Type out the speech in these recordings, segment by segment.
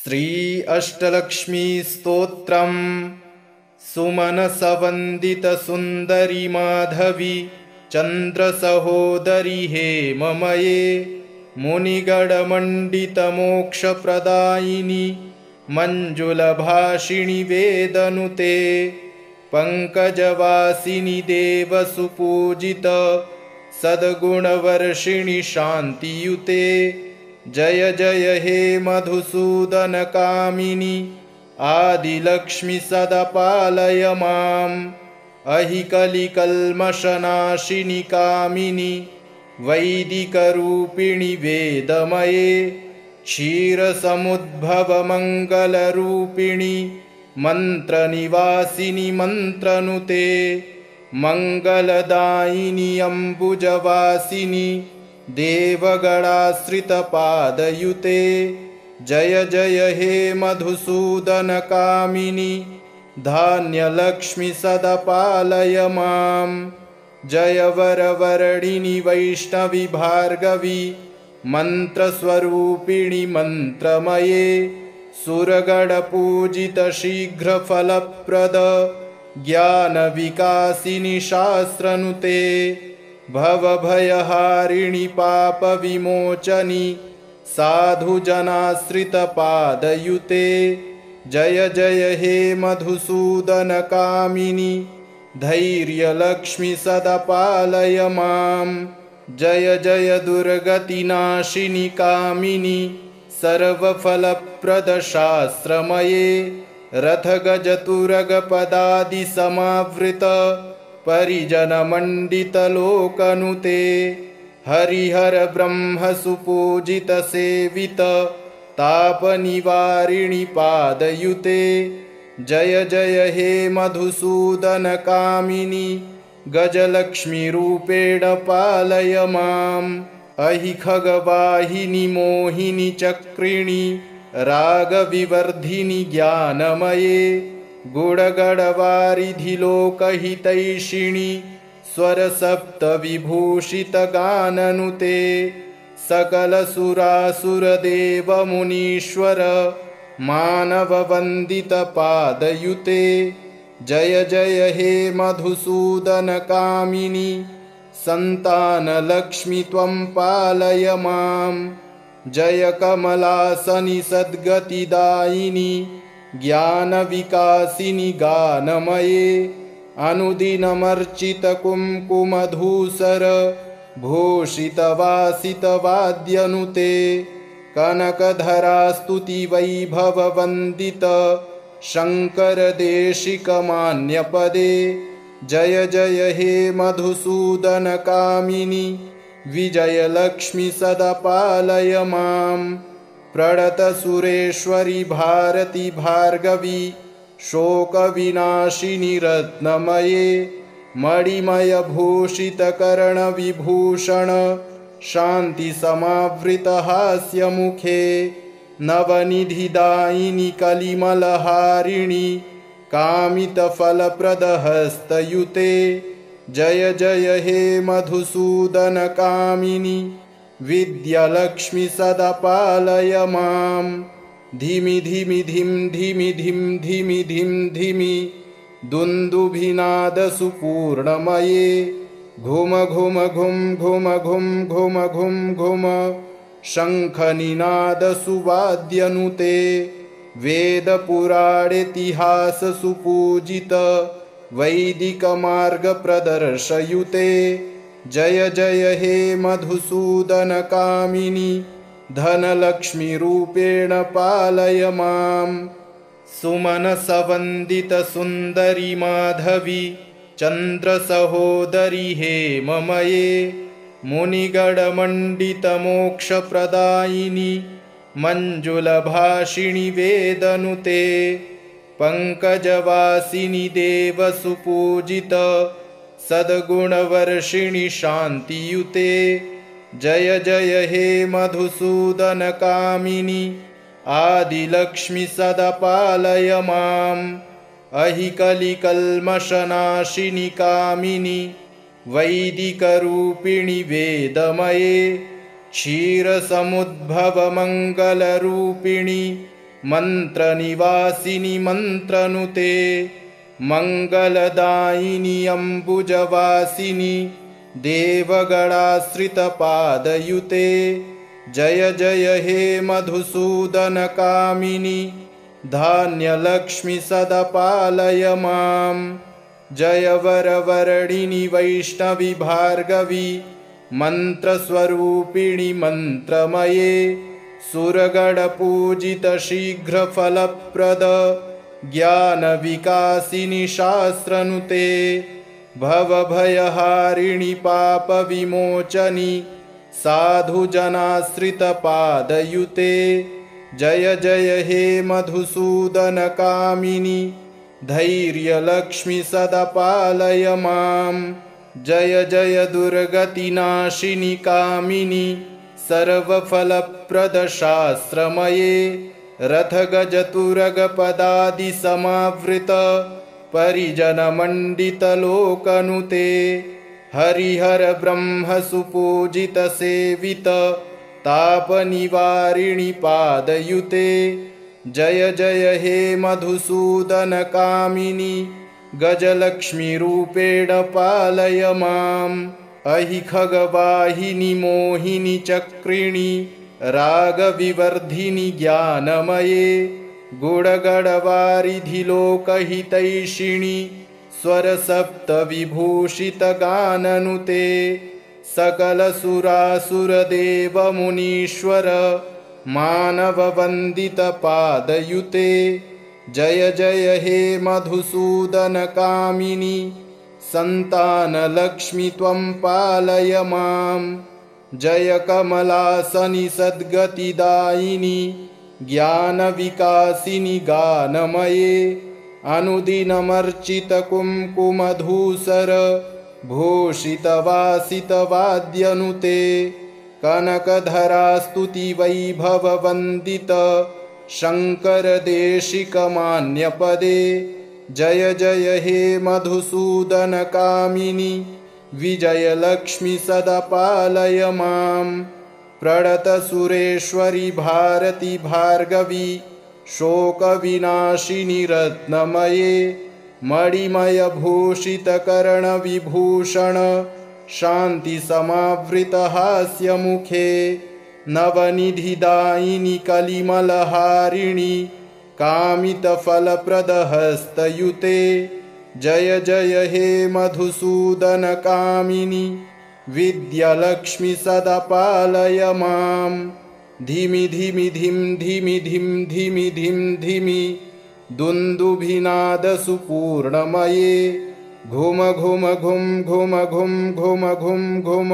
श्री अष्टलक्ष्मी स्तोत्रम् सुमनसवन्दित सुन्दरी माधवी चन्द्रसहोदरी हेममये मुनिगणमण्डित मोक्षप्रदायिनी मञ्जुलभाषिणि वेदनुते पंकजवासिनी देवसुपूजित सद्गुणवर्षिणि शान्तियुते जय जय हे मधुसूदन कामिनी आदिलक्ष्मी सदा पालय माम् अहिकलिकल्मषनाशिनि कामिनी वैदिकरूपिणि वेदमये क्षीरसमुद्भवमङ्गलरूपिणि मन्त्रनिवासिनि मन्त्रनुते मङ्गलदायिनि अम्बुजवासिनि देवगणाश्रितपादयुते जय जय हे मधुसूदन कामिनी धान्यलक्ष्मी सदा पालय माम् जय वरवर्णिनि वैष्णवी भार्गवी मन्त्रस्वरूपिणि मन्त्रमये सुरगणपूजित शीघ्रफलप्रद ज्ञानविकासिनि शास्त्रनुते भवभयहारिणि पापविमोचनि साधुजनाश्रितपादयुते जय जय हे मधुसूदन कामिनी धैर्यलक्ष्मी सदा पालय माम् जय जय दुर्गतिनाशिनि कामिनी सर्वफलप्रदशास्त्रमये रथगजतुरगपदादिसमावृत परिजनमण्डितलोकनुते हरिहर ब्रह्मसुपूजित सेवित तापनिवारिणि पादयुते जय जय हे मधुसूदन कामिनी गजलक्ष्मीरूपेण पालय माम् अहि खगवाहिनि मोहिनि चक्रिणि रागविवर्धिनि ज्ञानमये गुणगणवारिधि लोकहितैषिणि स्वरसप्तविभूषितगाननुते सकलसुरासुरदेवमुनीश्वर मानववन्दितपादयुते जय जय हे मधुसूदन कामिनी सन्तानलक्ष्मी त्वं पालय माम् जय कमलासनि सद्गतिदायिनि ज्ञानविकासिनि गानमये अनुदिनमर्चितकुङ्कुमधूसर भूषितवासितवाद्यनुते कनकधरास्तुतिवैभववन्दित शङ्करदेशिकमान्यपदे जय जय हे मधुसूदन कामिनी विजयलक्ष्मी सदा पालय माम् प्रणतसुरेश्वरि भारती भार्गवी शोकविनाशिनि रत्नमये मणिमयभूषितकर्णविभूषण शान्तिसमावृतहास्यमुखे नवनिधिदायिनि कलिमलहारिणि कामितफलप्रदहस्तयुते जय जय हे मधुसूदन कामिनी विद्यालक्ष्मी सदा पालय माम् धिमि धिमि धिं धिमि धिं धिमि धिं धिमि दुन्दुभिनादसुपूर्णमये घुम घुम घुं घुम घुं घुम घुं घुम शङ्खनिनादसुवाद्यनुते वेदपुराणेतिहाससुपूजित वैदिकमार्गप्रदर्शयुते जय जय हे मधुसूदन कामिनी धनलक्ष्मीरूपेण पालय माम् सुमनसवन्दित सुन्दरी माधवी चन्द्रसहोदरी हेममये मुनिगणमण्डित मोक्षप्रदायिनी मञ्जुलभाषिणि वेदनुते पंकजवासिनि देवसुपूजित सद्गुणवर्षिणि शान्तियुते जय जय हे मधुसूदन कामिनी आदिलक्ष्मी सदा पालय माम् अहिकलिकल्मषनाशिनि कामिनी वैदिकरूपिणि वेदमये क्षीरसमुद्भवमङ्गलरूपिणि मन्त्रनिवासिनि मन्त्रनुते मङ्गलदायिनि अम्बुजवासिनि देवगणाश्रितपादयुते जय जय हे मधुसूदनकामिनि धान्यलक्ष्मि सदा पालय मां जय वरवर्णिनि वैष्णवि भार्गवी मन्त्रस्वरूपिणि मन्त्रमये सुरगणपूजित शीघ्रफलप्रद ज्ञानविकासिनि शास्त्रनुते भवभयहारिणि पापविमोचनि साधुजनाश्रितपादयुते जय जय हे मधुसूदनकामिनि धैर्यलक्ष्मि सदा पालय मां जय जय दुर्गतिनाशिनि कामिनि सर्वफलप्रदशास्त्रमये रथगजतुरगपदादिसमावृत परिजनमण्डितलोकनुते हरिहर ब्रह्मसुपूजितसेवित तापनिवारिणि पादयुते जय जय हे मधुसूदनकामिनि गजलक्ष्मीरूपेण पालय माम् अहि खगवाहिनि मोहिनि चक्रिणि रागविवर्धिनि ज्ञानमये गुणगणवारिधिलोकहितैषिणि स्वरसप्तविभूषितगाननुते सकलसुरासुरदेवमुनीश्वर मानववन्दितपादयुते जय जय हे मधुसूदनकामिनि सन्तानलक्ष्मि त्वं पालय मां जय कमलासनि सद्गतिदायिनि ज्ञानविकासिनि गानमये अनुदिनमर्चितकुङ्कुमधूसर भूषितवासितवाद्यनुते कनकधरास्तुतिवैभववन्दित शङ्करदेशिकमान्यपदे जय जय हे मधुसूदनकामिनि विजयलक्ष्मि सदा पालय मां प्रणतसुरेश्वरि भारति भार्गवी शोकविनाशिनि रत्नमये मणिमयभूषितकर्णविभूषण शान्तिसमावृतहास्यमुखे नवनिधिदायिनि कलिमलहारिणि कामितफलप्रदहस्तयुते जय जय हे मधुसूदनकामिनि विद्यालक्ष्मि सदा पालय मां धिमि धिमि धिं धिमि धिं धिमि धिं धिमि दुन्दुभिनादसुपूर्णमये घुम घुम घुं घुम घुं घुम घुं घुम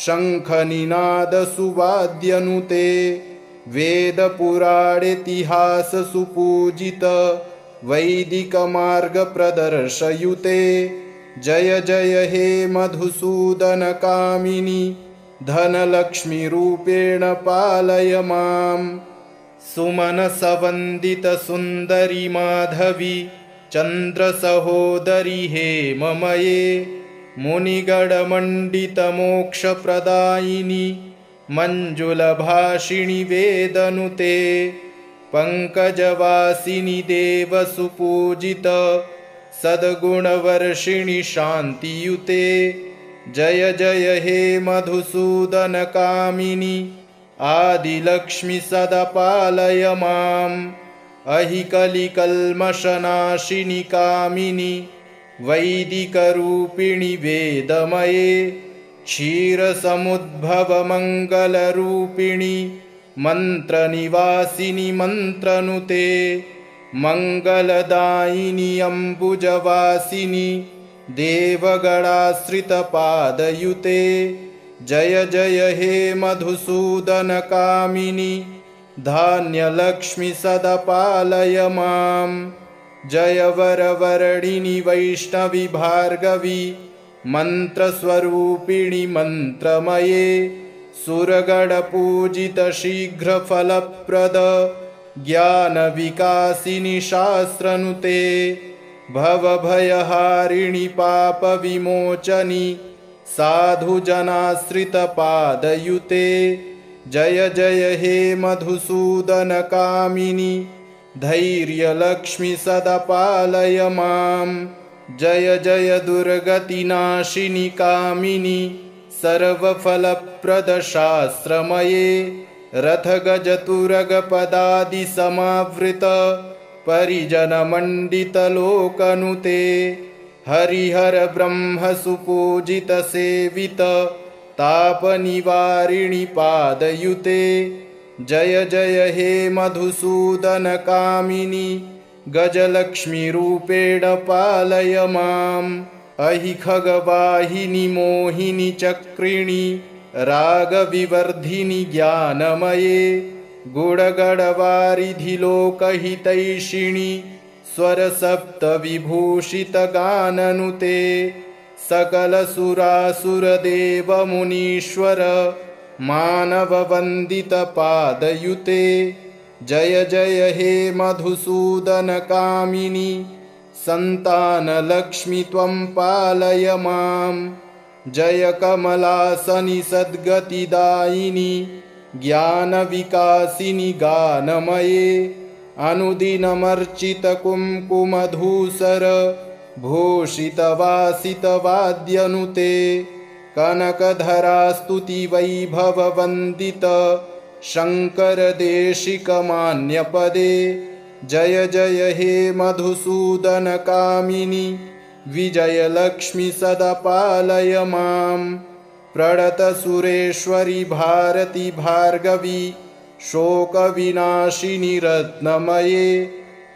शङ्खनिनादसुवाद्यनुते वेदपुराणेतिहाससुपूजित वैदिकमार्गप्रदर्शयुते जय जय हे मधुसूदनकामिनि धनलक्ष्मीरूपेण पालय माम् सुमनसवन्दितसुन्दरि माधवी चन्द्रसहोदरि हेममये मुनिगणमण्डितमोक्षप्रदायिनि मञ्जुलभाषिणि वेदनुते पङ्कजवासिनि देवसुपूजित सद्गुणवर्षिणि शान्तियुते जय जय हे मधुसूदनकामिनि आदिलक्ष्मि सदा पालय माम् अहि कलिकल्मषनाशिनि कामिनि वैदिकरूपिणि वेदमये क्षीरसमुद्भवमङ्गलरूपिणि मन्त्रनिवासिनि मन्त्रनुते मङ्गलदायिनि अम्बुजवासिनि देवगणाश्रितपादयुते जय जय हे मधुसूदनकामिनि धान्यलक्ष्मि सदा पालय माम् जय वरवर्णिनि वैष्णवि भार्गवी मन्त्रस्वरूपिणि मन्त्रमये सुरगणपूजित शीघ्रफलप्रद ज्ञानविकासिनि शास्त्रनुते भवभयहारिणि पापविमोचनि साधुजनाश्रितपादयुते जय जय हे मधुसूदन कामिनी धैर्यलक्ष्मी सदा पालय माम् जय जय दुर्गतिनाशिनि कामिनि सर्वफलप्रद शास्त्रमये रथगजतुरगपदादि समावृत परिजनमण्डितलोकनुते हरिहर ब्रह्म सुपूजित सेवित तापनिवारिणि पादयुते जय जय हे मधुसूदन कामिनि गजलक्ष्मीरूपेण पालय माम् अहि खगवाहिनि मोहिनि चक्रिणि रागविवर्धिनि ज्ञानमये गुणगणवारिधि लोकहितैषिणि स्वरसप्तविभूषितगाननुते सकलसुरासुरदेवमुनीश्वर मानववन्दितपादयुते जय जय हे मधुसूदन कामिनि सन्तानलक्ष्मि त्वं पालय माम् जय कमलासनि सद्गतिदायिनि ज्ञानविकासिनि गानमये अनुदिनमर्चितकुङ्कुमधूसर भूषितवासितवाद्यनुते कनकधरास्तुतिवैभववन्दित शङ्करदेशिकमान्यपदे जय जय हे मधुसूदन कामिनि विजयलक्ष्मि सदा पालय माम् प्रणतसुरेश्वरि भारति भार्गवी शोकविनाशिनि रत्नमये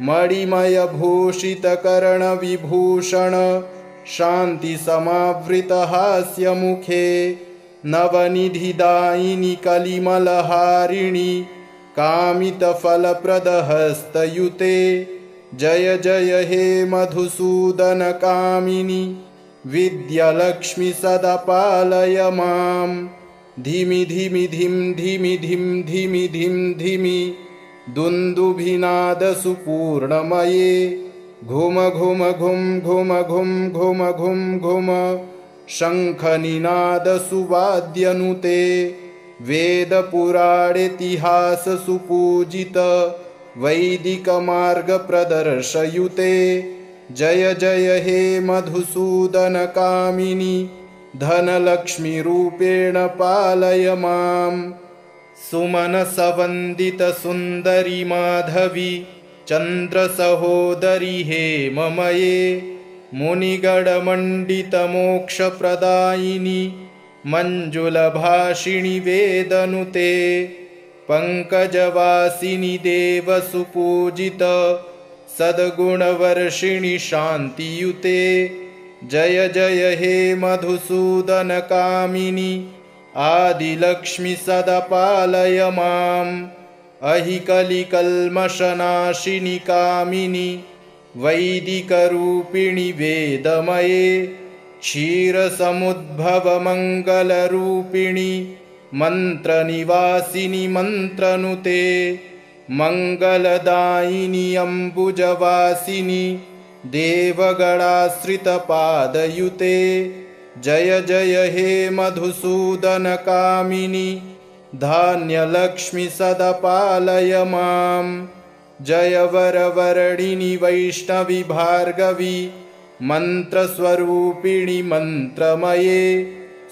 मणिमयभूषितकर्णविभूषण शान्तिसमावृतहास्यमुखे नवनिधिदायिनि कलिमलहारिणि कामितफलप्रदहस्तयुते जय जय हे मधुसूदन कामिनि विद्यालक्ष्मि सदा पालय माम् धिमि धिमि धिं धिमि धिं धिमि धिं धिमि दुन्दुभिनादसुपूर्णमये घुम घुम घुं घुम घुं घुम घुं घुम शङ्खनिनादसुवाद्यनुते वेदपुराणेतिहाससुपूजित वैदिकमार्गप्रदर्शयुते जय जय हे मधुसूदन कामिनि धनलक्ष्मीरूपेण पालय माम् सुमनसवन्दितसुन्दरि माधवी चन्द्रसहोदरि हेममये मुनिगणमण्डितमोक्षप्रदायिनि मञ्जुलभाषिणि वेदनुते पङ्कजवासिनि देवसुपूजित सद्गुणवर्षिणि शान्तियुते जय जय हे मधुसूदन कामिनि आदिलक्ष्मि सदा पालय माम् अहि कलिकल्मषनाशिनि कामिनि वैदिकरूपिणि वेदमये क्षीरसमुद्भवमङ्गलरूपिणि मन्त्रनिवासिनि मन्त्रनुते मङ्गलदायिनि अम्बुजवासिनि देवगणाश्रितपादयुते जय जय हे मधुसूदन कामिनि धान्यलक्ष्मि सदा पालय माम् जय वरवर्णिनि वैष्णवि भार्गवी मन्त्रस्वरूपिणि मन्त्रमये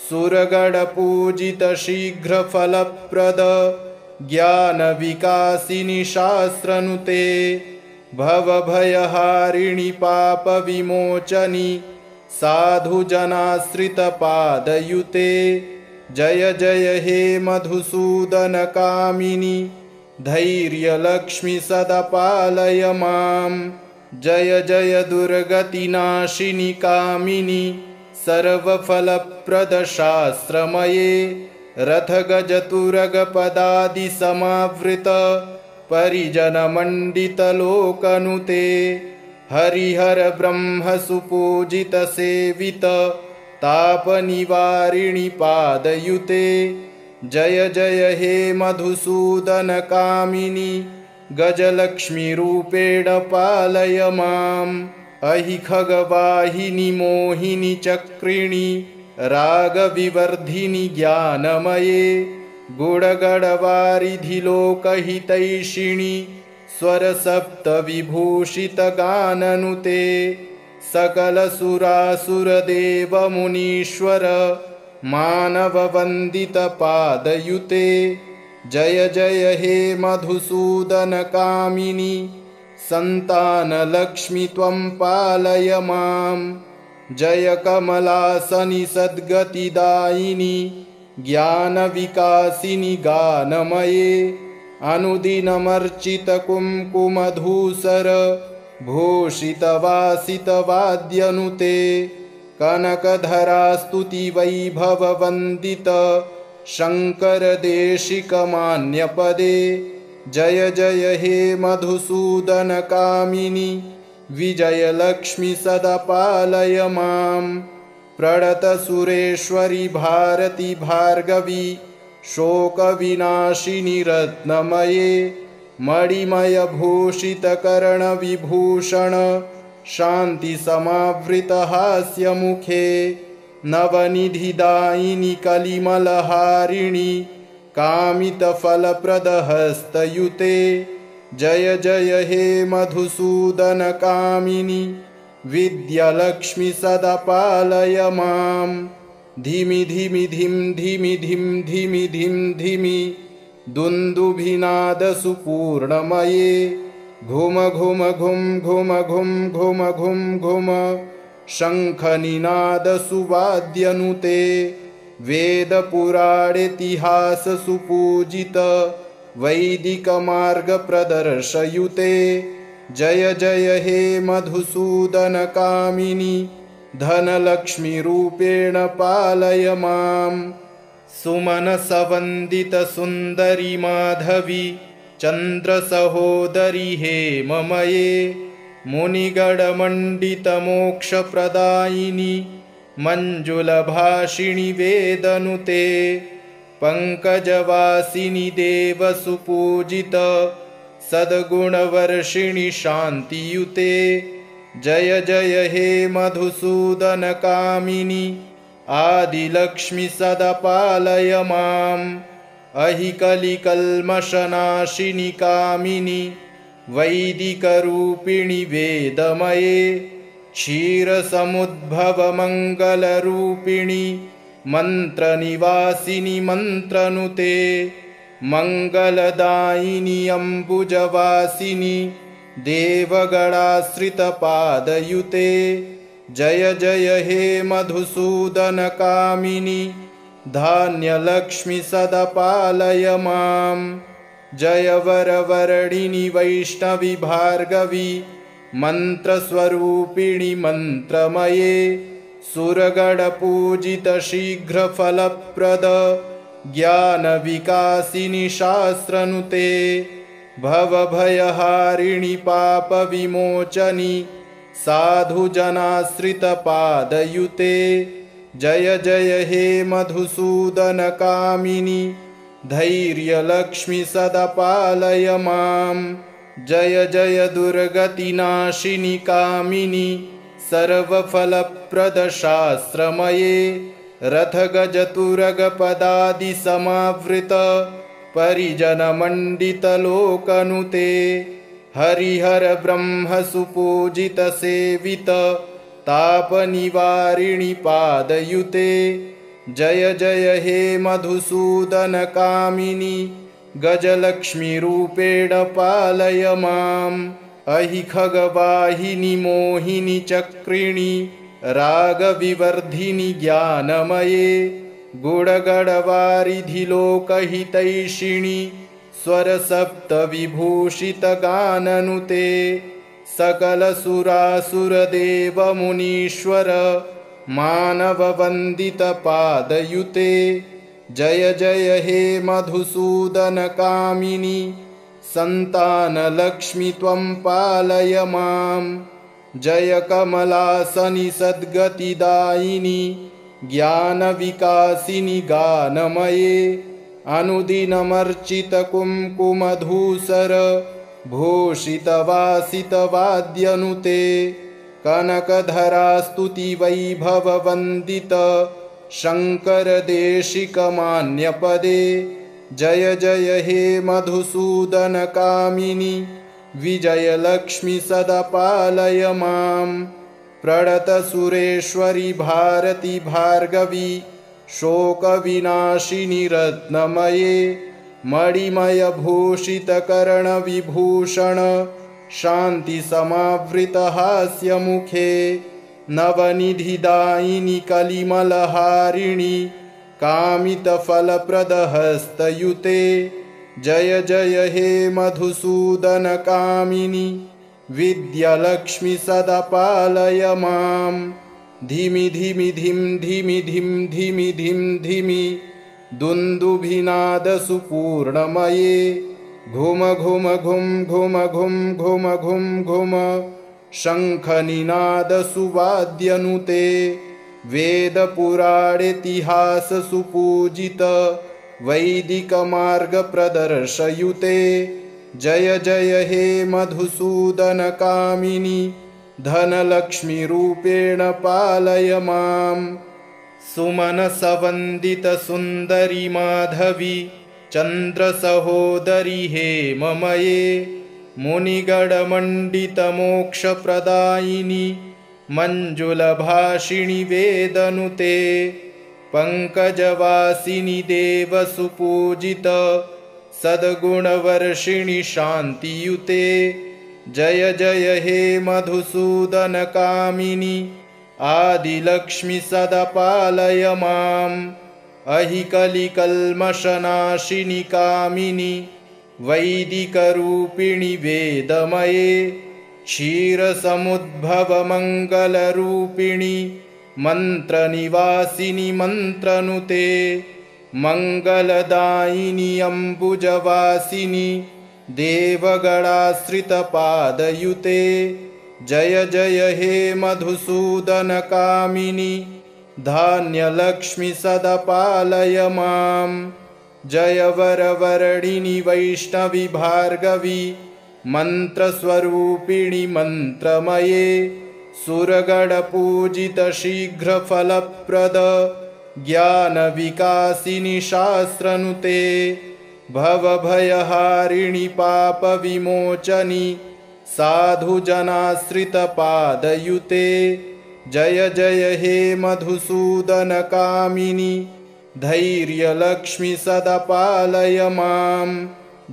सुरगणपूजित शीघ्रफलप्रद ज्ञानविकासिनि शास्त्रनुते भवभयहारिणि पापविमोचनि साधुजनाश्रितपादयुते जय जय हे मधुसूदन कामिनि धैर्यलक्ष्मि सदा पालय माम् जय जय दुर्गतिनाशिनि कामिनि सर्वफलप्रद शास्त्रमये रथगजतुरगपदादि समावृत परिजनमण्डितलोकनुते हरिहर ब्रह्म सुपूजित सेवित तापनिवारिणि पादयुते जय जय हे मधुसूदन कामिनि गजलक्ष्मीरूपेण पालय माम् अहि खगवाहिनि मोहिनि चक्रिणि रागविवर्धिनि ज्ञानमये गुणगणवारिधिलोकहितैषिणि स्वरसप्तविभूषितगाननुते सकलसुरासुरदेवमुनीश्वर मानववन्दितपादयुते जय जय हे मधुसूदनकामिनि सन्तानलक्ष्मि त्वं पालय मां जय कमलासनि सद्गतिदायिनि ज्ञानविकासिनि गानमये अनुदिनमर्चितकुङ्कुमधूसर भूषितवासितवाद्यनुते कनकधरास्तुतिवैभववन्दित शङ्करदेशिकमान्यपदे जय जय हे मधुसूदनकामिनि विजयलक्ष्मि सदा पालय मां प्रणतसुरेश्वरि भारति भार्गवी शोकविनाशिनि रत्नमये मणिमयभूषितकर्णविभूषण शान्तिसमावृतहास्यमुखे नवनिधिदायिनि कलिमलहारिणि कामितफलप्रदहस्तयुते जय जय हे मधुसूदनकामिनि विद्यालक्ष्मि सदा पालय मां धिमि धिमि धिं धिमि धिं धिमि धिं धिमि दुन्दुभिनादसुपूर्णमये घुम घुम घुं घुम घुं घुम घुं घुम शङ्खनिनादसुवाद्यनुते वेदपुराणेतिहाससुपूजित वैदिकमार्गप्रदर्शयुते जय जय हे मधुसूदनकामिनि धनलक्ष्मीरूपेण पालय मां सुमनसवन्दितसुन्दरि माधवी चन्द्रसहोदरि हेममये मुनिगणमण्डितमोक्षप्रदायिनि मञ्जुलभाषिणि वेदनुते पङ्कजवासिनि देवसुपूजित सद्गुणवर्षिणि शान्तियुते जय जय हे मधुसूदनकामिनि आदिलक्ष्मि सदा पालय माम् अहिकलिकल्मषनाशिनि कामिनि वैदिकरूपिणि वेदमये क्षीरसमुद्भवमङ्गलरूपिणि मन्त्रनिवासिनि मन्त्रनुते मङ्गलदायिनि अम्बुजवासिनि देवगणाश्रितपादयुते जय जय हे मधुसूदनकामिनि धान्यलक्ष्मि सदा पालय मां जय वरवर्णिनि वैष्णवि भार्गवी मन्त्रस्वरूपिणि मन्त्रमये सुरगणपूजित शीघ्रफलप्रद ज्ञानविकासिनि शास्त्रनुते भवभयहारिणि पापविमोचनि साधुजनाश्रितपादयुते जय जय हे मधुसूदनकामिनि धैर्यलक्ष्मि सदा पालय मां जय जय दुर्गतिनाशिनि कामिनि सर्वफलप्रदशास्त्रमये रथगजतुरगपदादिसमावृत परिजनमण्डितलोकनुते हरिहर ब्रह्मसुपूजित सेवित तापनिवारिणि पादयुते जय जय हे मधुसूदनकामिनि गजलक्ष्मीरूपेण पालय माम् अहिखगवाहिनि मोहिनि चक्रिणि रागविवर्धिनि ज्ञानमये गुणगणवारिधिलोकहितैषिणि स्वरसप्तविभूषितगाननुते सकलसुरासुरदेवमुनीश्वर मानववन्दितपादयुते जय जय हे मधुसूदनकामिनि सन्तानलक्ष्मि त्वं पालय मां जय कमलासनि सद्गतिदायिनि ज्ञानविकासिनि गानमये अनुदिनमर्चितकुङ्कुमधूसर भूषितवासितवाद्यनुते कनकधरास्तुतिवैभववन्दित शङ्करदेशिकमान्यपदे जय जय हे मधुसूदन कामिनी विजयलक्ष्मी सदा पालय मां प्रणतसुरेश्वरि भारती भार्गवी शोकविनाशिनि रत्नमये मणिमयभूषितकर्णविभूषण शान्तिसमावृतहास्यमुखे नवनिधिदायिनि कलिमलहारिणि कामितफलप्रदहस्तयुते जय जय हे मधुसूदन कामिनी विद्यालक्ष्मी सदा पालय मां धिमि धिमि धिं धिमि धिं धिमि धिं धिमि दुन्दुभिनादसुपूर्णमये घुम घुम घुं घुम घुं घुम घुं घुम शङ्खनिनादसुवाद्यनुते वेदपुराणेतिहाससुपूजित वैदिकमार्गप्रदर्शयुते जय जय हे मधुसूदन कामिनी धनलक्ष्मीरूपेण पालय मां सुमनसवन्दितसुन्दरि माधवी चन्द्रसहोदरि हेममये मुनिगणमण्डितमोक्षप्रदायिनि मञ्जुलभाषिणि वेदनुते पङ्कजवासिनि देवसुपूजित सद्गुणवर्षिणि शान्तियुते जय जय हे मधुसूदन कामिनी आदिलक्ष्मी सदा पालय माम् अहिकलिकल्मषनाशिनि कामिनी वैदिकरूपिणि वेदमये क्षीरसमुद्भवमङ्गलरूपिणि मन्त्रनिवासिनि मन्त्रनुते मङ्गलदायिनि अम्बुजवासिनि देवगणाश्रितपादयुते जय जय हे मधुसूदन कामिनी धान्यलक्ष्मी सदा पालय मां जय वरवर्णिनि वैष्णवी भार्गवी मन्त्रस्वरूपिणि मन्त्रमये सुरगणपूजित शीघ्रफलप्रद ज्ञानविकासिनि शास्त्रनुते भवभयहारिणि पापविमोचनि साधुजनाश्रितपादयुते जय जय हे मधुसूदन कामिनी धैर्यलक्ष्मी सदा पालय मां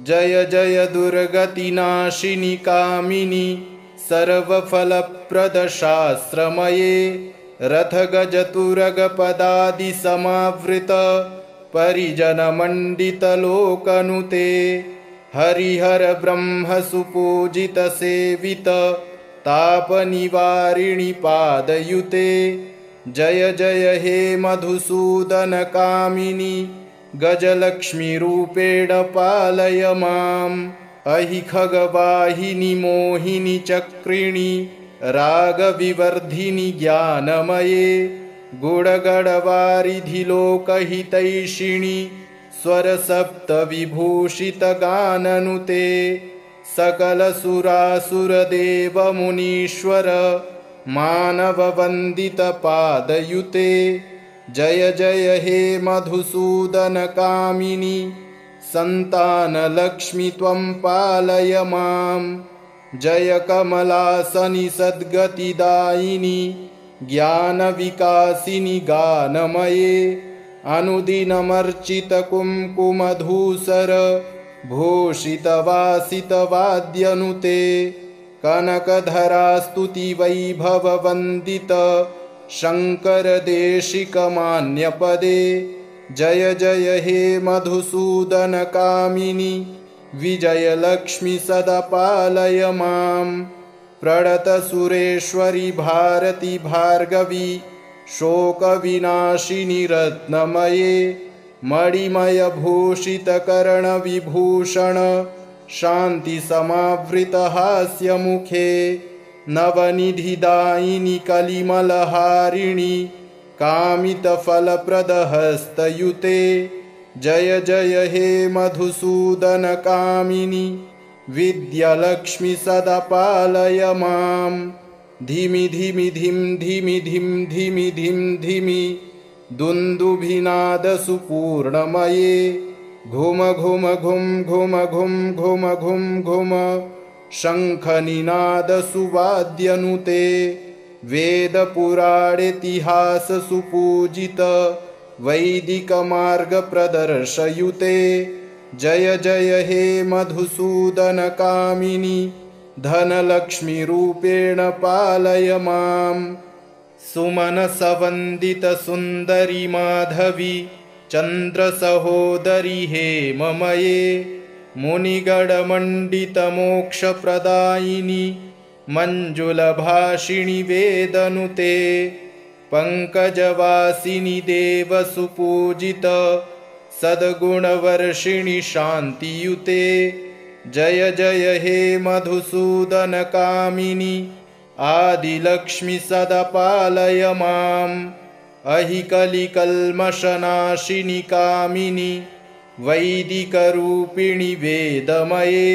जय जय दुर्गतिनाशिनि कामिनी सर्वफलप्रदशास्त्रमये रथगजतुरगपदादिसमावृत परिजनमण्डितलोकनुते हरिहर ब्रह्मसुपूजित सेवित तापनिवारिणि पादयुते जय जय हे मधुसूदन कामिनी गजलक्ष्मीरूपेण पालय माम् अहिखगवाहिनि मोहिनि चक्रिणि रागविवर्धिनि ज्ञानमये गुणगणवारिधिलोकहितैषिणि स्वरसप्तविभूषितगाननुते सकलसुरासुरदेवमुनीश्वर मानववन्दितपादयुते जय जय हे मधुसूदन कामिनी सन्तानलक्ष्मी त्वं पालय मां जय कमलासनि सद्गतिदायिनि ज्ञानविकासिनि गानमये अनुदिनमर्चितकुङ्कुमधूसर भूषितवासितवाद्यनुते कनकधरास्तुतिवैभववन्दित शङ्करदेशिकमान्यपदे जय जय हे मधुसूदन कामिनी विजयलक्ष्मी सदा पालय मां प्रणतसुरेश्वरि भारती भार्गवी शोकविनाशिनि रत्नमये मणिमयभूषितकर्णविभूषण शान्तिसमावृतहास्यमुखे नवनिधिदायिनि कलिमलहारिणि कामितफलप्रदहस्तयुते जय जय हे मधुसूदन कामिनी विद्यालक्ष्मी सदा पालय मां धिमि धिमि धिं धिमि धिं धिमि धिं धिमि दुन्दुभिनादसुपूर्णमये घुम घुम घुम घुम घुम घुम घुम घुम शङ्खनिनाद सुवाद्यनुते वेद पुराणेतिहास सुपूजित वैदिक मार्ग प्रदर्शयुते जय जय हे मधुसूदन कामिनी धनलक्ष्मी रूपेण पालय माम् सुमनसवन्दित सुन्दरी माधवी चन्द्रसहोदरी हेममये मुनिगणमण्डित मोक्षप्रदायिनी मञ्जुलभाषिणि वेदनुते पङ्कजवासिनि देवसुपूजित सद्गुणवर्षिणि शान्तियुते जय जय हे मधुसूदन कामिनी आदिलक्ष्मी सदा पालय माम् अहिकलिकल्मषनाशिनि कामिनि वैदिकरूपिणि वेदमये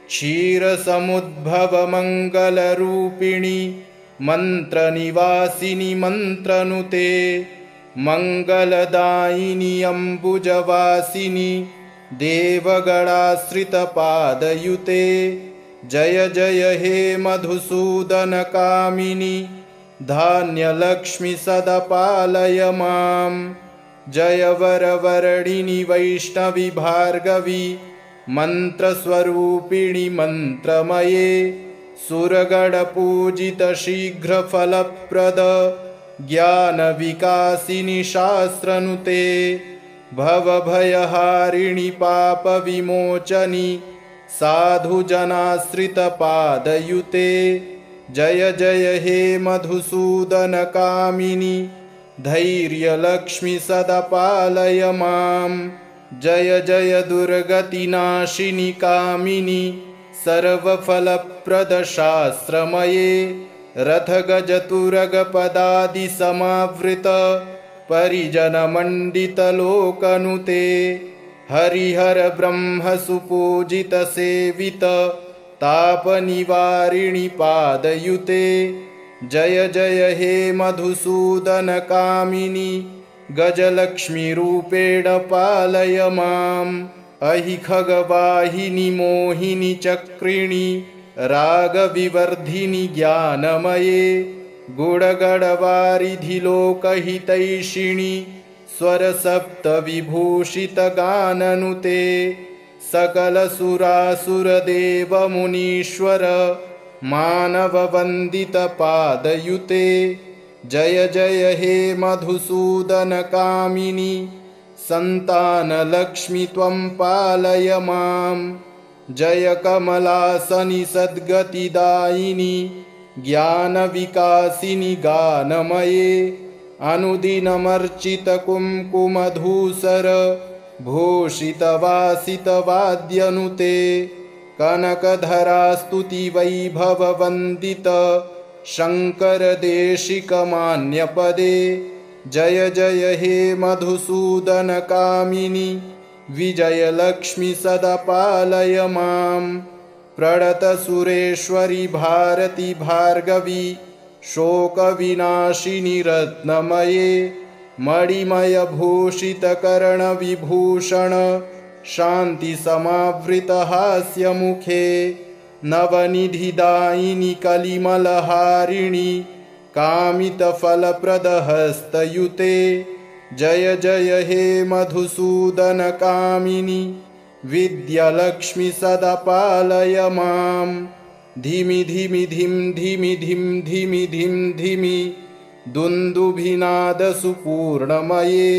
क्षीरसमुद्भवमङ्गलरूपिणि मन्त्रनिवासिनि मन्त्रनुते मङ्गलदायिनि अम्बुजवासिनि देवगणाश्रितपादयुते जय जय हे मधुसूदन कामिनी धान्यलक्ष्मी सदा पालय माम् जय वरवर्णिनि वैष्णवी भार्गवी मन्त्रस्वरूपिणि मन्त्रमये सुरगणपूजित शीघ्रफलप्रद ज्ञानविकासिनि शास्त्रनुते भवभयहारिणि पापविमोचनि साधुजनाश्रितपादयुते जय जय हे मधुसूदन कामिनी धैर्यलक्ष्मी सदा पालय माम् जय जय दुर्गतिनाशिनि कामिनी सर्वफलप्रदशास्त्रमये रथगजतुरगपदादिसमावृत परिजनमण्डितलोकनुते हरिहर ब्रह्म सुपूजित सेवित तापनिवारिणि पादयुते जय जय हे मधुसूदन कामिनी गजलक्ष्मी रूपेण पालय माम् अहिखगवाहिनि मोहिनि चक्रिणि रागविवर्धिनि ज्ञानमये गुणगणवारिधिलोकहितैषिणि स्वरसप्तविभूषितगाननुते सकलसुरासुरदेवमुनीश्वर मानववन्दितपादयुते जय जय हे मधुसूदन कामिनी सन्तानलक्ष्मी त्वं पालय माम् जय कमलासनि सद्गतिदायिनि ज्ञानविकासिनि गानमये अनुदिनमर्चितकुङ्कुमधूसर भूषितवासितवाद्यनुते कनकधरास्तुतिवैभववन्दित शङ्करदेशिकमान्यपदे जय जय हे मधुसूदन कामिनी विजयलक्ष्मी सदा पालय माम् प्रणतसुरेश्वरि भारती भार्गवी शोकविनाशिनि रत्नमये मणिमयभूषितकर्णविभूषण शान्तिसमावृतहास्यमुखे नवनिधिदायिनि कलिमलहारिणि कामितफलप्रदहस्तयुते जय जय हे मधुसूदन कामिनी विद्यालक्ष्मी सदा पालय माम् धिमि धिमि धिं धिमि धिं धिमि धिं धिमि दुन्दुभिनादसुपूर्णमये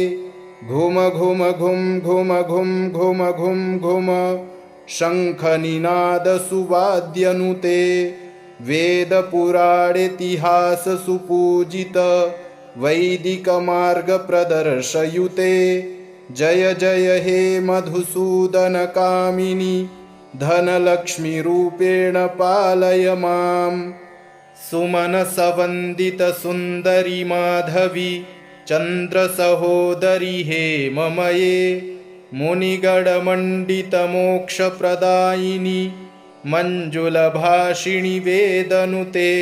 घुम घुम घुम घुम घुम घुम घुम घुम शङ्खनिनादसुवाद्यनुते वेदपुराणेतिहास सुपूजित वैदिक मार्ग प्रदर्शयुते जय जय हे मधुसूदन कामिनी धनलक्ष्मी रूपेण पालय माम् सुमनसवन्दित सुन्दरी माधवी चन्द्रसहोदरी हेममये मुनिगणमण्डित मोक्षप्रदायिनी मञ्जुलभाषिणि वेदनुते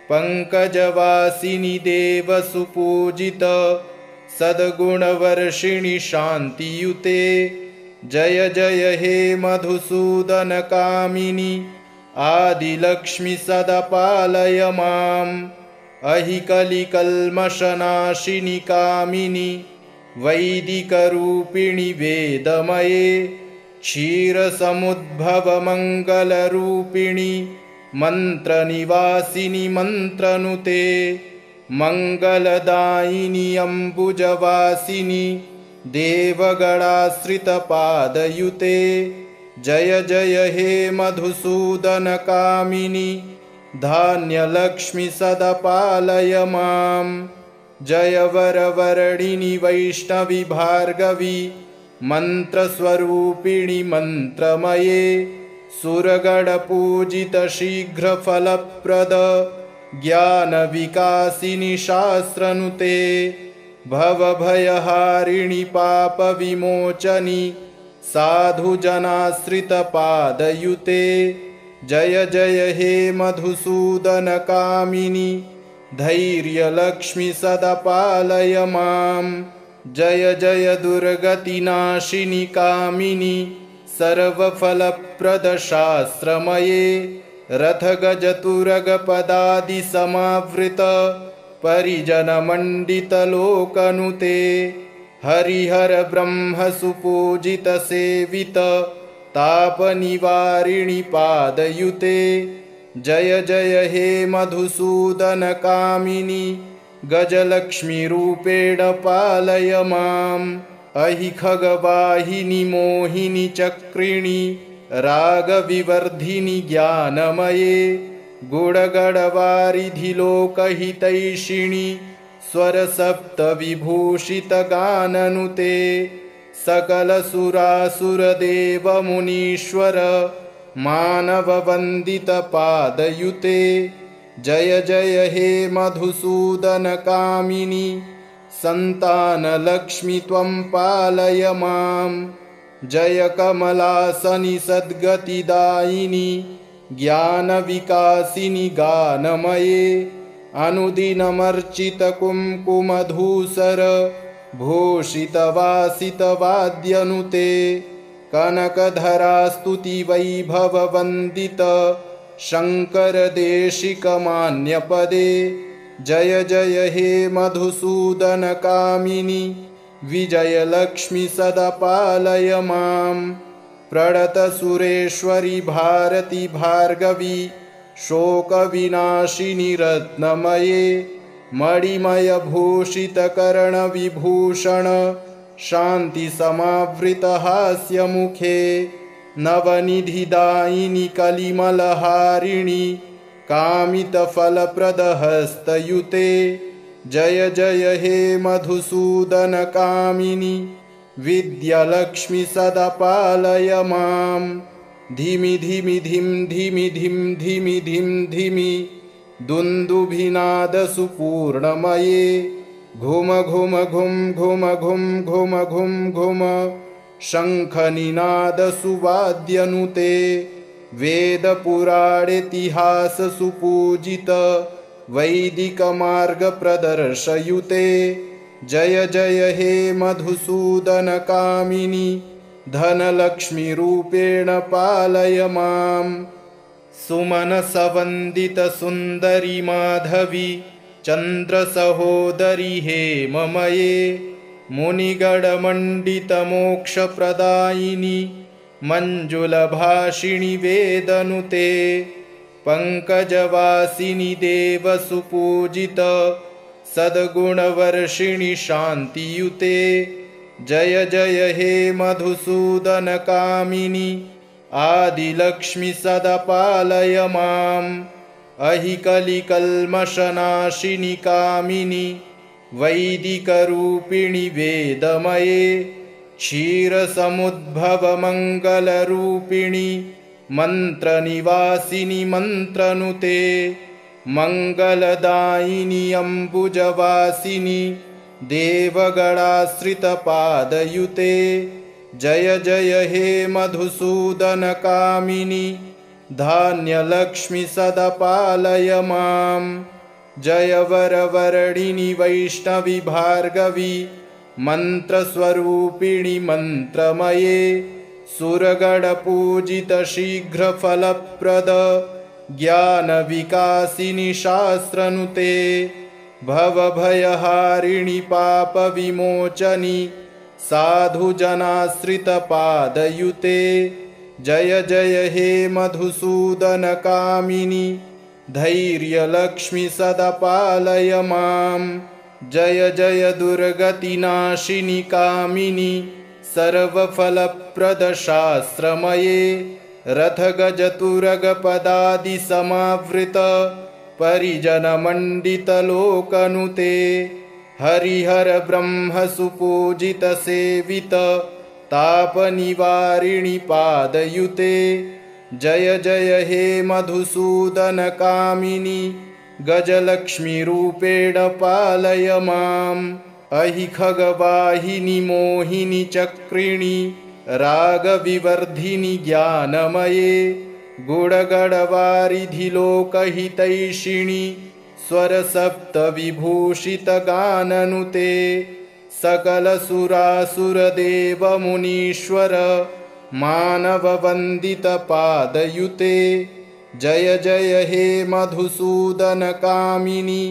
पङ्कजवासिनि देवसुपूजित सद्गुणवर्षिणि शान्तियुते जय जय हे मधुसूदनकामिनि आदिलक्ष्मी सदा पालय माम् अहिकलिकल्मषनाशिनि कामिनि वैदिकरूपिणि वेदमये क्षीरसमुद्भवमङ्गलरूपिणि मन्त्रनिवासिनि मन्त्रनुते मङ्गलदायिनि अम्बुजवासिनि देवगणाश्रितपादयुते जय जय हे मधुसूदनकामिनि धान्यलक्ष्मी सदा पालय माम् जय वरवर्णिनि वैष्णवि भार्गवी मन्त्रस्वरूपिणि मन्त्रमये सुरगणपूजित शीघ्रफलप्रद ज्ञानविकासिनि शास्त्रनुते भवभयहारिणि पापविमोचनि साधुजनाश्रितपादयुते जय जय हे मधुसूदनकामिनि धैर्यलक्ष्मी सदा पालय माम् जय जय दुर्गतिनाशिनि कामिनि सर्वफलप्रदशास्त्रमये रथगजतुरगपदादिसमावृत परिजनमण्डितलोकनुते हरिहर ब्रह्मसुपूजितसेवित तापनिवारिणि पादयुते जय जय हे मधुसूदनकामिनि गजलक्ष्मीरूपेण पालय माम् अहि खगवाहिनि मोहिनि चक्रिणि रागविवर्धिनि ज्ञानमये गुणगणवारिधिलोकहितैषिणि स्वरसप्तविभूषितगाननुते सकलसुरासुरदेवमुनीश्वर मानववन्दितपादयुते जय जय हे मधुसूदनकामिनि सन्तानलक्ष्मी त्वं पालय माम् जय कमलासनि सद्गतिदायिनि ज्ञानविकासिनि गानमये अनुदिनमर्चितकुङ्कुमधूसर भूषितवासितवाद्यनुते कनकधरास्तुतिवैभववन्दित शङ्करदेशिकमान्यपदे जय जय हे मधुसूदनकामिनि विजयलक्ष्मी सदा पालय माम् प्रणतसुरेश्वरि भारती भार्गवी शोकविनाशिनि रत्नमये मणिमयभूषितकर्णविभूषण शान्तिसमावृतहास्यमुखे नवनिधिदायिनि कलिमलहारिणि कामितफलप्रदहस्तयुते जय जय हे मधुसूदनकामिनि विद्यालक्ष्मी सदा पालय माम् धिमि धिमि धिं धिमि धिं धिमि धिं धिमि दुन्दुभिनादसुपूर्णमये घुम घुम घुं घुम घुं घुम घुं घुम शङ्खनिनादसुवाद्यनुते वेदपुराणेतिहाससुपूजित वैदिकमार्गप्रदर्शयुते जय जय हे मधुसूदनकामिनि धनलक्ष्मीरूपेण पालय माम् सुमनसवन्दितसुन्दरि माधवी चन्द्रसहोदरि हेममये मुनिगणमण्डितमोक्षप्रदायिनि मञ्जुलभाषिणि वेदनुते पङ्कजवासिनि देवसुपूजित सद्गुणवर्षिणि शान्तियुते जय जय हे मधुसूदनकामिनि आदिलक्ष्मी सदा पालय माम् अहिकलिकल्मषनाशिनि कामिनि वैदिकरूपिणि वेदमये क्षीरसमुद्भवमङ्गलरूपिणि मन्त्रनिवासिनि मन्त्रनुते मङ्गलदायिनि अम्बुजवासिनि देवगणाश्रितपादयुते जय जय हे मधुसूदनकामिनि धान्यलक्ष्मी सदा पालय माम् जय वरवर्णिनि वैष्णवि भार्गवी मन्त्रस्वरूपिणि मन्त्रमये सुरगणपूजित शीघ्रफलप्रद ज्ञानविकासिनि शास्त्रनुते भवभयहारिणि पापविमोचनि साधुजनाश्रितपादयुते जय जय हे मधुसूदनकामिनि धैर्यलक्ष्मि सदा पालय मां जय जय दुर्गतिनाशिनि कामिनि सर्वफलप्रदशास्त्रमये रथगजतुरगपदादिसमावृत परिजनमण्डितलोकनुते हरिहर ब्रह्मसुपूजित सेवित तापनिवारिणि पादयुते जय जय हे मधुसूदनकामिनि गजलक्ष्मीरूपेण पालय माम् अहि खगवाहिनि मोहिनि चक्रिणि रागविवर्धिनि ज्ञानमये गुणगणवारिधिलोकहितैषिणि स्वरसप्तविभूषितगाननुते सकलसुरासुरदेवमुनीश्वर मानववन्दितपादयुते जय जय हे मधुसूदनकामिनि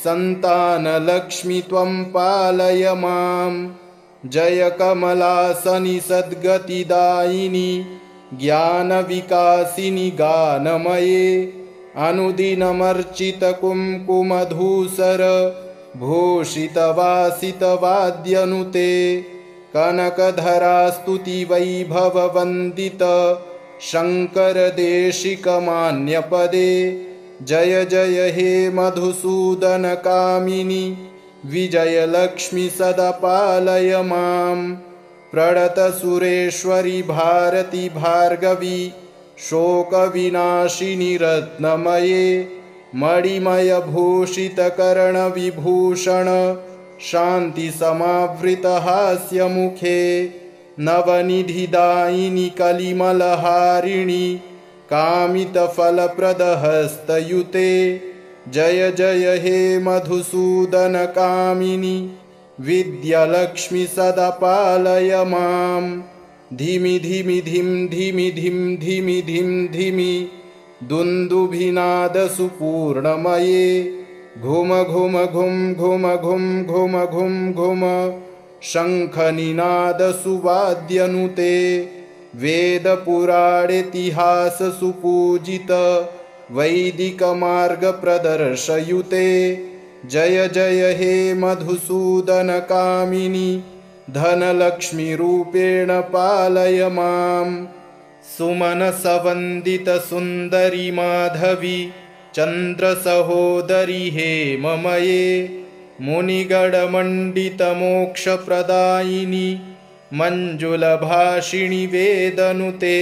सन्तानलक्ष्मि त्वं पालय मां जय कमलासनि सद्गतिदायिनि ज्ञानविकासिनि गानमये अनुदिनमर्चितकुङ्कुमधूसर भूषितवासितवाद्यनुते कनकधरास्तुतिवैभववन्दित शङ्करदेशिकमान्यपदे जय जय हे मधुसूदनकामिनि विजयलक्ष्मि सदा पालय मां प्रणतसुरेश्वरि भारती भार्गवी शोकविनाशिनि रत्नमये मणिमयभूषितकर्णविभूषण शान्तिसमावृतहास्यमुखे नवनिधिदायिनि कलिमलहारिणि कामितफलप्रदहस्तयुते जय जय हे मधुसूदनकामिनि विद्यालक्ष्मि सदा पालय मां धिमि धिमि धिं धिमि धिं धिमि धिं धिमि दुन्दुभिनादसुपूर्णमये घुम घुम घुं घुम घुं घुम घुं घुम शङ्खनिनादसुवाद्यनुते वेदपुराणेतिहाससुपूजित वैदिकमार्गप्रदर्शयुते जय जय हे मधुसूदनकामिनि धनलक्ष्मीरूपेण पालय माम् सुमनसवन्दितसुन्दरि माधवी चन्द्रसहोदरि हेममये मुनिगणमण्डितमोक्षप्रदायिनि मञ्जुलभाषिणि वेदनुते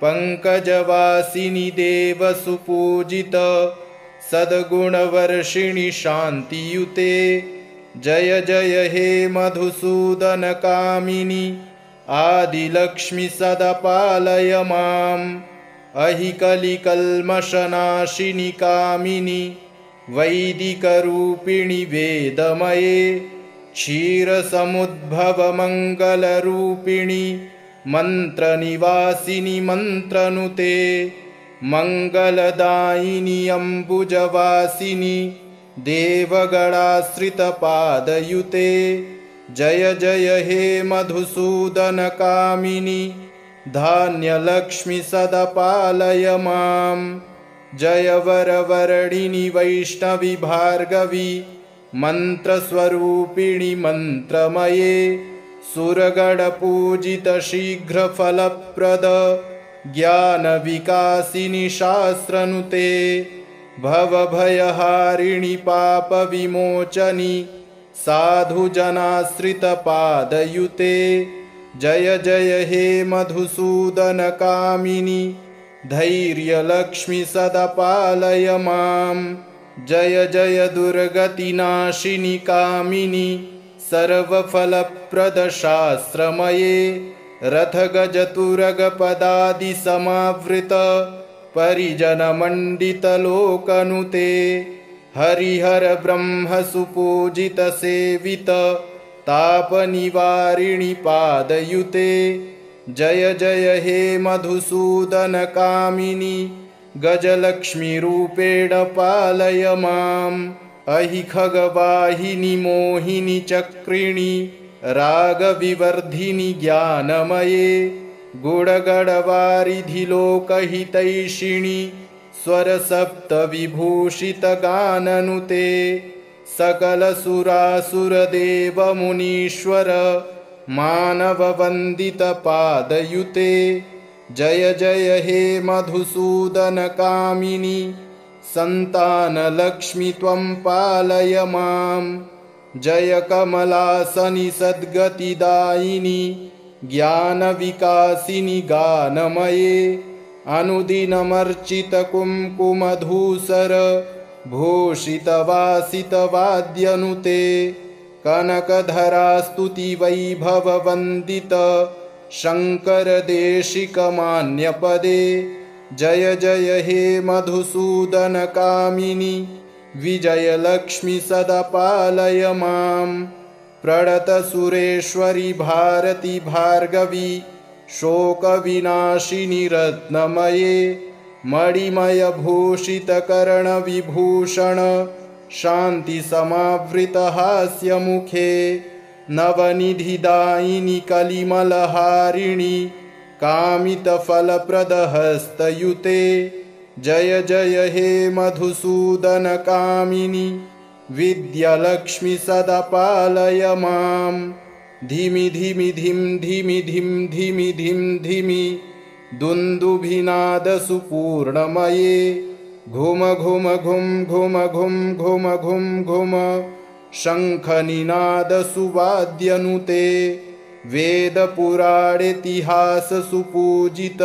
पङ्कजवासिनि देवसुपूजित सद्गुणवर्षिणि शान्तियुते जय जय हे मधुसूदनकामिनि आदिलक्ष्मि सदा पालय माम् अहि कलिकल्मषनाशिनि कामिनि वैदिकरूपिणि वेदमये क्षीरसमुद्भवमङ्गलरूपिणि मन्त्रनिवासिनि मन्त्रनुते मङ्गलदायिनि अम्बुजवासिनि देवगणाश्रितपादयुते जय जय हे मधुसूदनकामिनि धान्यलक्ष्मि सदा पालय माम् जय वरवर्णिनि वैष्णवि भार्गवी मन्त्रस्वरूपिणि मन्त्रमये सुरगणपूजित शीघ्रफलप्रद ज्ञानविकासिनि शास्त्रनुते भवभयहारिणि पापविमोचनि साधुजनाश्रितपादयुते जय जय हे मधुसूदनकामिनि धैर्यलक्ष्मि सदा पालय मां जय जय दुर्गतिनाशिनि कामिनि सर्वफलप्रदशास्त्रमये रथगजतुरगपदादिसमावृत परिजनमण्डितलोकनुते हरिहर ब्रह्मसुपूजित सेवित तापनिवारिणि पादयुते जय जय हे मधुसूदन कामिनी गजलक्ष्मीरूपेण पालय माम् अहि खगवाहिनि मोहिनि चक्रिणि रागविवर्धिनि ज्ञानमये गुणगणवारिधि लोकहितैषिणि स्वरसप्तविभूषितगाननुते सकलसुरासुरदेवमुनीश्वर मानववन्दितपादयुते जय जय हे मधुसूदन कामिनी सन्तानलक्ष्मि त्वं पालय माम् जय कमलासनि सद्गतिदायिनि ज्ञानविकासिनि गानमये अनुदिनमर्चितकुङ्कुमधूसर भूषितवासितवाद्यनुते कनकधरास्तुतिवैभववन्दित शङ्करदेशिकमान्यपदे जय जय हे मधुसूदन कामिनी विजयलक्ष्मि सदा पालय माम् प्रणतसुरेश्वरि भारती भार्गवी शोकविनाशिनि रत्नमये मणिमयभूषितकर्णविभूषण शान्तिसमावृतहास्यमुखे नवनिधिदायिनि कलिमलहारिणि कामितफलप्रदहस्तयुते जय जय हे मधुसूदन कामिनी विद्यालक्ष्मि सदा पालय माम् धिमि धिमि धिं धिमि धिं धिमि धिं धिमि दुन्दुभिनादसुपूर्णमये घुम घुम घुं घुम घुं घुम घुं घुम शङ्खनिनादसुवाद्यनुते वेदपुराणेतिहाससुपूजित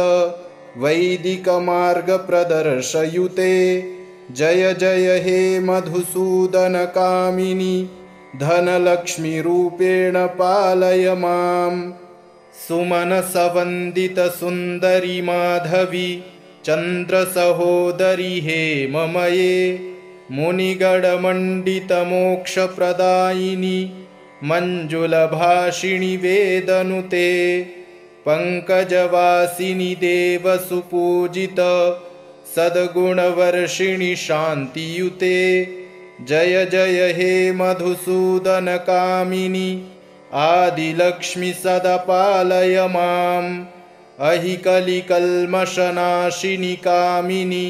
वैदिकमार्गप्रदर्शयुते जय जय हे मधुसूदन कामिनी धनलक्ष्मीरूपेण पालय माम् सुमनसवन्दितसुन्दरि माधवी चन्द्रसहोदरि हेममये मुनिगणमण्डितमोक्षप्रदायिनि मञ्जुलभाषिणि वेदनुते पङ्कजवासिनि देवसुपूजित सद्गुणवर्षिणि शान्तियुते जय जय हे मधुसूदन कामिनी आदिलक्ष्मि सदा पालय माम् अहि कलिकल्मषनाशिनि कामिनि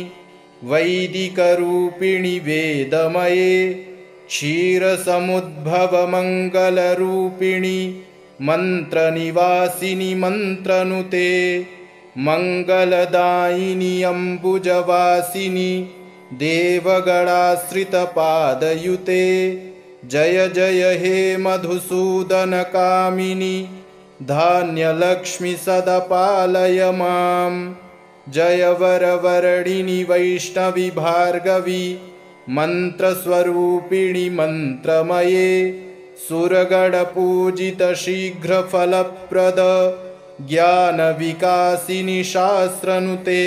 वैदिकरूपिणि वेदमये क्षीरसमुद्भवमङ्गलरूपिणि मन्त्रनिवासिनि मन्त्रनुते मङ्गलदायिनि अम्बुजवासिनि देवगणाश्रितपादयुते जय जय हे मधुसूदन कामिनी धान्यलक्ष्मि सदा पालय माम् जय वरवर्णिनि वैष्णवि भार्गवी मन्त्रस्वरूपिणि मन्त्रमये सुरगणपूजित शीघ्रफलप्रद ज्ञानविकासिनि शास्त्रनुते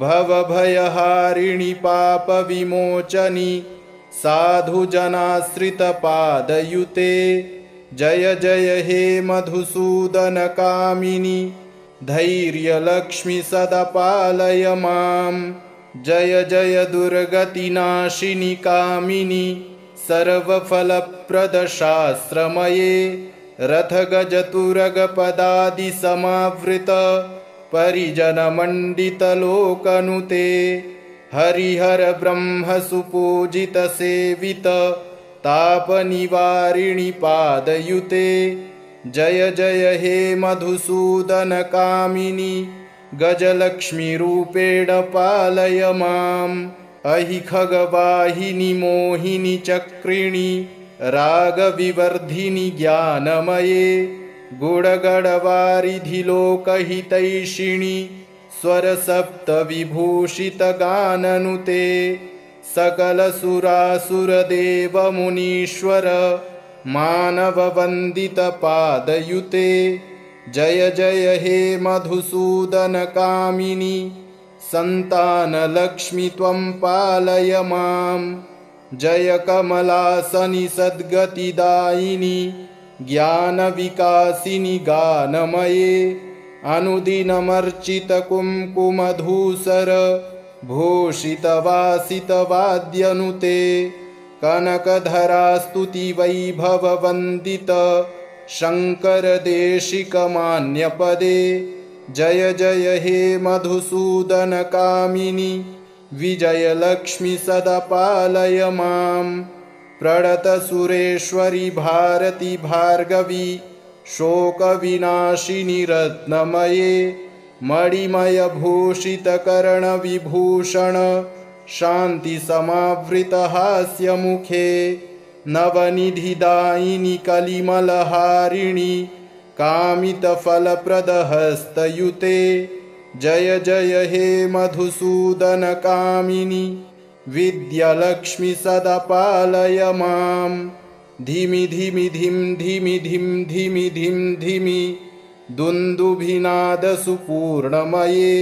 भवभयहारिणि पापविमोचनि साधुजनाश्रितपादयुते जय जय हे मधुसूदन कामिनी धैर्यलक्ष्मि सदा पालय माम् जय जय दुर्गतिनाशिनि कामिनी सर्वफलप्रदशास्त्रमये रथगजतुरगपदादिसमावृत परिजनमण्डितलोकनुते हरिहर ब्रह्मसुपूजित सेवित तापनिवारिणि पादयुते जय जय हे मधुसूदन कामिनी गजलक्ष्मीरूपेण पालय माम् अहि खगवाहिनि मोहिनि चक्रिणि रागविवर्धिनि ज्ञानमये गुणगणवारिधि लोकहितैषिणि स्वरसप्तविभूषितगाननुते सकलसुरासुरदेवमुनीश्वर मानववन्दितपादयुते जय जय हे मधुसूदन कामिनी सन्तानलक्ष्मि त्वं पालय माम् जय कमलासनि सद्गतिदायिनि ज्ञानविकासिनि गानमये अनुदिनमर्चितकुङ्कुमधूसर भूषितवासितवाद्यनुते कनकधरास्तुतिवैभववन्दित शङ्करदेशिकमान्यपदे जय जय हे मधुसूदनकामिनि विजयलक्ष्मि सदा पालय मां प्रणतसुरेश्वरि भारति भार्गवी शोकविनाशिनि रत्नमये मणिमयभूषितकर्णविभूषण शान्तिसमावृतहास्यमुखे नवनिधिदायिनि कलिमलहारिणि कामितफलप्रदहस्तयुते जय जय हे मधुसूदनकामिनि विद्यालक्ष्मि सदा पालय मां धिमि धिमि धिं धिमि धिं धिमि धिं धिमि दुन्दुभिनादसुपूर्णमये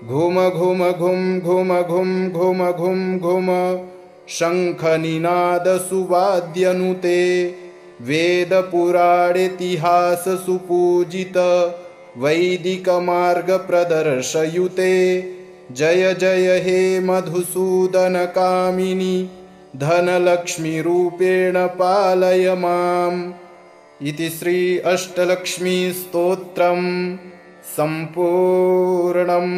घुम घुम घुं घुम घुं घुम घुं घुम शङ्खनिनादसुवाद्यनुते वेदपुराणेतिहाससुपूजित वैदिकमार्गप्रदर्शयुते जय जय हे मधुसूदनकामिनि धनलक्ष्मीरूपेण पालय माम् इति श्री अष्टलक्ष्मी स्तोत्रम् सम्पूर्णम्।